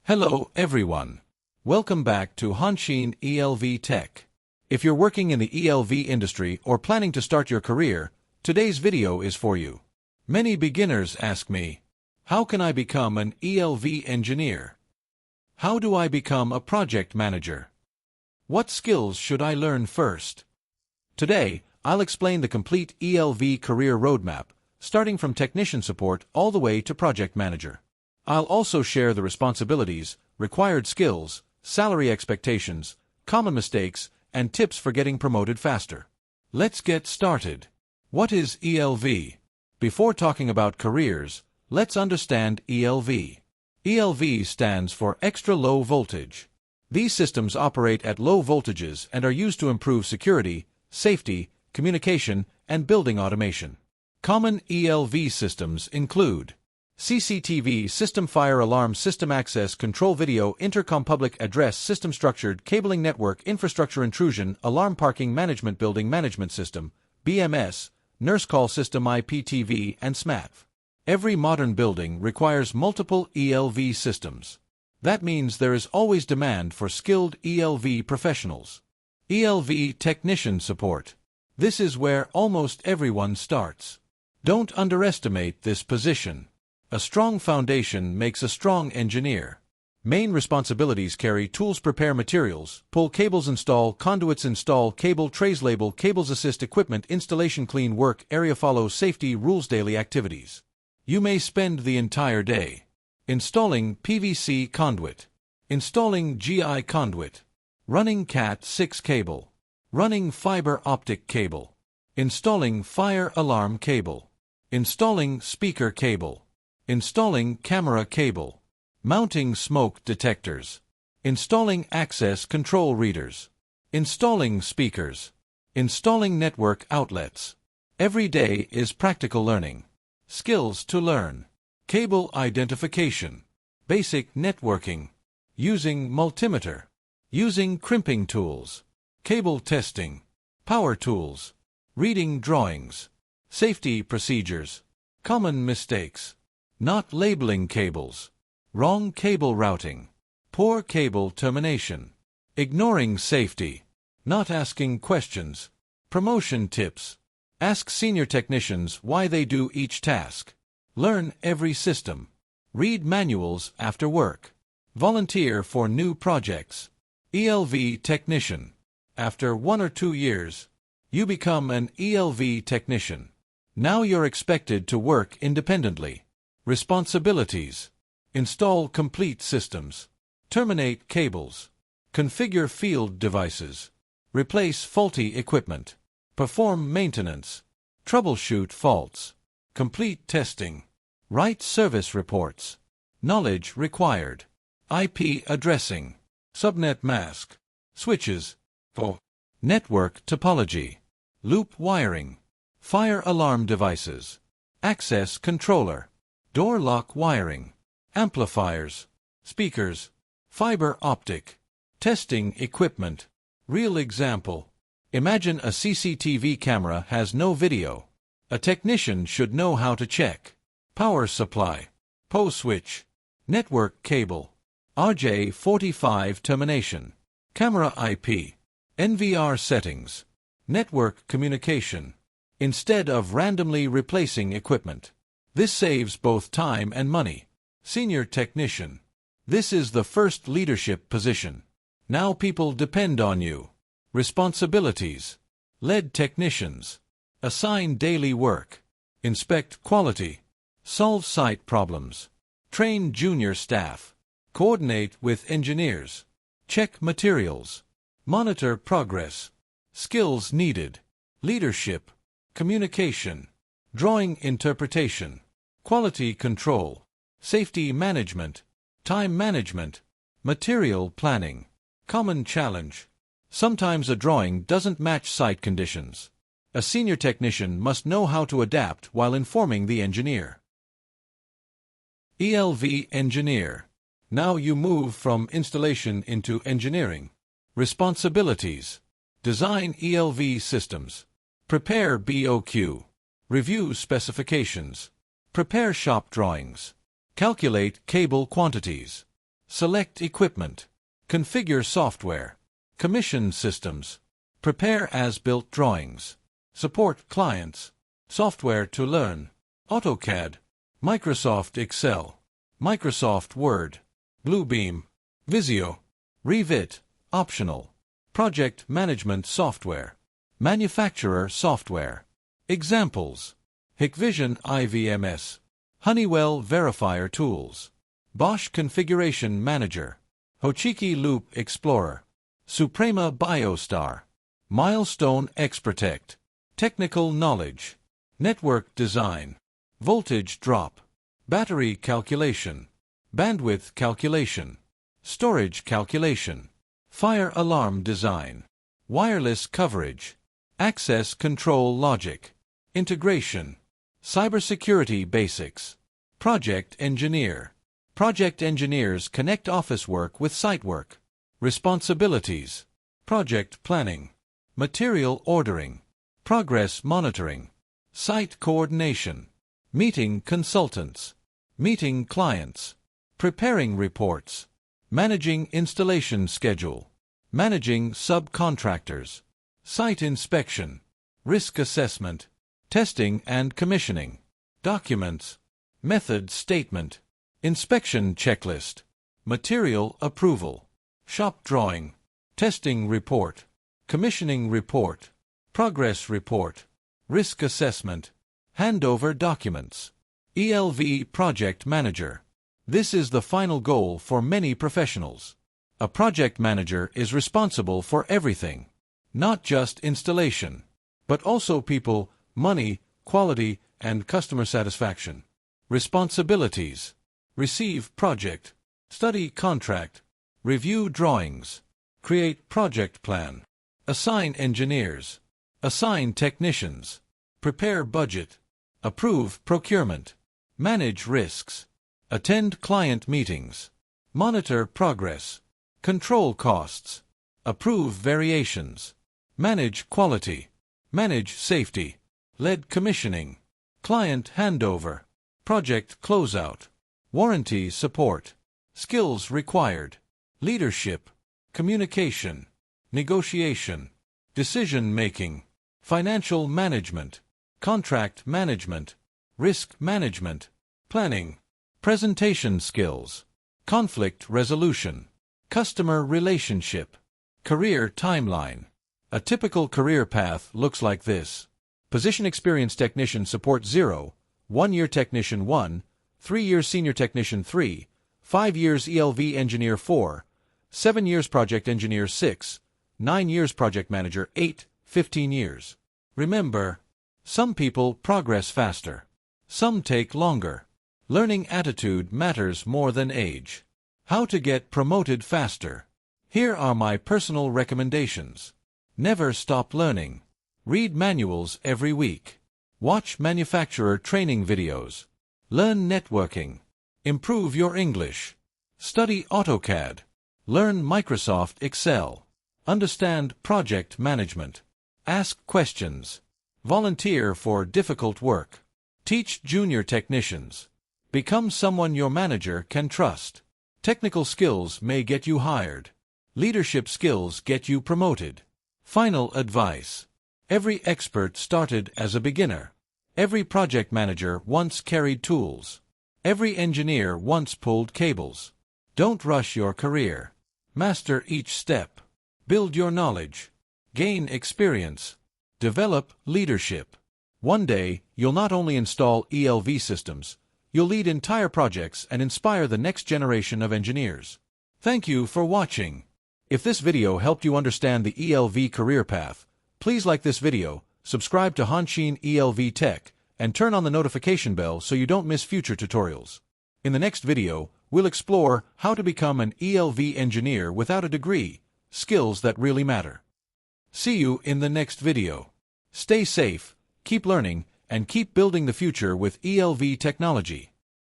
Hello everyone. Welcome back to Hanshin ELV Tech. If you're working in the ELV industry or planning to start your career, today's video is for you. Many beginners ask me, how can I become an ELV engineer? How do I become a project manager? What skills should I learn first? Today, I'll explain the complete ELV career roadmap, starting from technician support all the way to project manager. I'll also share the responsibilities, required skills, salary expectations, common mistakes, and tips for getting promoted faster. Let's get started. What is ELV? Before talking about careers, let's understand ELV. ELV stands for extra low voltage. These systems operate at low voltages and are used to improve security, safety, communication, and building automation. Common ELV systems include CCTV System, Fire Alarm System, Access Control, Video Intercom, Public Address System, Structured Cabling Network, Infrastructure Intrusion, Alarm, Parking Management, Building Management System, BMS, Nurse Call System, IPTV, and SMATV. Every modern building requires multiple ELV systems. That means there is always demand for skilled ELV professionals. ELV Technician Support. This is where almost everyone starts. Don't underestimate this position. A strong foundation makes a strong engineer. Main responsibilities: carry tools, prepare materials, pull cables, install conduits, install cable trays, label cables, assist equipment installation, clean work area, follow safety rules. Daily activities. You may spend the entire day installing PVC conduit, installing GI conduit, running Cat6 cable, running fiber optic cable, installing fire alarm cable, installing speaker cable, installing camera cable, mounting smoke detectors, installing access control readers, installing speakers, installing network outlets. Every day is practical learning. Skills to learn: cable identification, basic networking, using multimeter, using crimping tools, cable testing, power tools, reading drawings, safety procedures, common mistakes: not labeling cables, wrong cable routing, poor cable termination, ignoring safety, not asking questions. Promotion tips: ask senior technicians why they do each task. Learn every system. Read manuals after work. Volunteer for new projects. ELV Technician. After 1 or 2 years, you become an ELV technician. Now you're expected to work independently. Responsibilities: install complete systems, terminate cables, configure field devices, replace faulty equipment, perform maintenance, troubleshoot faults, complete testing, write service reports. Knowledge required: IP addressing, subnet mask, switches, network topology, loop wiring, fire alarm devices, access controller, door lock wiring, amplifiers, speakers, fiber optic, testing equipment. Real example: imagine a CCTV camera has no video. A technician should know how to check power supply, PO switch, network cable, RJ45 termination, camera IP, NVR settings, network communication, instead of randomly replacing equipment. This saves both time and money. Senior technician. This is the first leadership position. Now people depend on you. Responsibilities: lead technicians, assign daily work, inspect quality, solve site problems, train junior staff, coordinate with engineers, check materials, monitor progress. Skills needed: leadership, communication, drawing interpretation, quality control, safety management, time management, material planning. Common challenge: sometimes a drawing doesn't match site conditions. A senior technician must know how to adapt while informing the engineer. ELV Engineer. Now you move from installation into engineering. Responsibilities: design ELV systems, prepare BOQ, review specifications, prepare shop drawings, calculate cable quantities, select equipment, configure software, commission systems, prepare as-built drawings, support clients, software to learn, AutoCAD, Microsoft Excel, Microsoft Word, Bluebeam, Visio, Revit, optional, project management software, manufacturer software. Examples: Hikvision IVMS, Honeywell Verifier Tools, Bosch Configuration Manager, Hochiki Loop Explorer, Suprema BioStar, Milestone Xprotect, Technical Knowledge, Network Design, Voltage Drop, Battery Calculation, Bandwidth Calculation, Storage Calculation, Fire Alarm Design, Wireless Coverage, Access Control Logic, Integration, Cybersecurity Basics, Project Engineer. Project engineers connect office work with site work. Responsibilities: project planning, material ordering, progress monitoring, site coordination, meeting consultants, meeting clients, preparing reports, managing installation schedule, managing subcontractors, site inspection, risk assessment, testing and commissioning, documents, method statement, inspection checklist, material approval, shop drawing, testing report, commissioning report, progress report, risk assessment, handover documents. ELV Project Manager. This is the final goal for many professionals. A project manager is responsible for everything, not just installation, but also people, money, quality, and customer satisfaction. Responsibilities: receive project, study contract, review drawings, create project plan, assign engineers, assign technicians, prepare budget, approve procurement, manage risks, attend client meetings, monitor progress, control costs, approve variations, manage quality, manage safety, lead commissioning, client handover, project closeout, warranty support, skills required, leadership, communication, negotiation, decision-making, financial management, contract management, risk management, planning, presentation skills, conflict resolution, customer relationship, career timeline. A typical career path looks like this. Position: Experienced Technician Support 0, 1 year Technician 1, 3 years Senior Technician 3, 5 years ELV Engineer 4, 7 years Project Engineer 6, 9 years Project Manager 8, 15 years. Remember, some people progress faster. Some take longer. Learning attitude matters more than age. How to get promoted faster. Here are my personal recommendations. Never stop learning. Read manuals every week. Watch manufacturer training videos. Learn networking. Improve your English. Study AutoCAD. Learn Microsoft Excel. Understand project management. Ask questions. Volunteer for difficult work. Teach junior technicians. Become someone your manager can trust. Technical skills may get you hired. Leadership skills get you promoted. Final advice. Every expert started as a beginner. Every project manager once carried tools. Every engineer once pulled cables. Don't rush your career. Master each step. Build your knowledge. Gain experience. Develop leadership. One day, you'll not only install ELV systems, you'll lead entire projects and inspire the next generation of engineers. Thank you for watching. If this video helped you understand the ELV career path, please like this video, subscribe to Hanshin ELV Tech, and turn on the notification bell so you don't miss future tutorials. In the next video, we'll explore how to become an ELV engineer without a degree, skills that really matter. See you in the next video. Stay safe, keep learning, and keep building the future with ELV technology.